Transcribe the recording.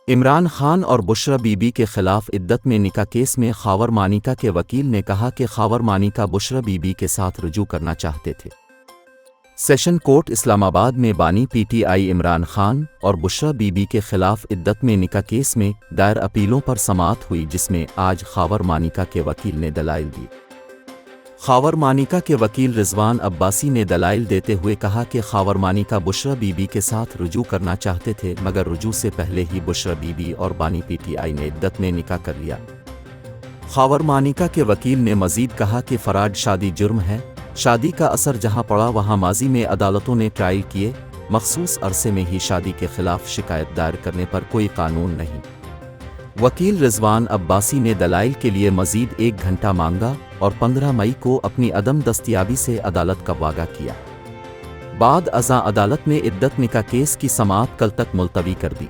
इमरान खान और बुशरा बीबी के खिलाफ इद्दत में निकाह केस में खावर मानिका के वकील ने कहा कि खावर मानिका बुशरा बीबी के साथ रुजू करना चाहते थे। सेशन कोर्ट इस्लामाबाद में बानी पीटीआई इमरान खान और बुशरा बीबी के खिलाफ इद्दत में निकाह केस में दायर अपीलों पर समाअत हुई, जिसमें आज खावर मानिका के वकील ने दलाइल दी। खावर मानिका के वकील रिजवान अब्बासी ने दलाइल देते हुए कहा कि खावर मानिका बुशरा बीबी के साथ रुजू करना चाहते थे, मगर रुजू से पहले ही बुशरा बीबी और बानी पीटीआई ने इद्दत में निकाह कर लिया। खावर मानिका के वकील ने मजीद कहा कि फराड शादी जुर्म है। शादी का असर जहां पड़ा वहां माजी में अदालतों ने ट्रायल किए, मखसूस अरसे में ही शादी के खिलाफ शिकायत दायर करने पर कोई कानून नहीं। वकील रिजवान अब्बासी ने दलाइल के लिए मजीद 1 घंटा मांगा और 15 मई को अपनी अदम दस्तयाबी से अदालत का वादा किया। बाद अज़ां अदालत ने इद्दत निकाह केस की समाअत कल तक मुलतवी कर दी।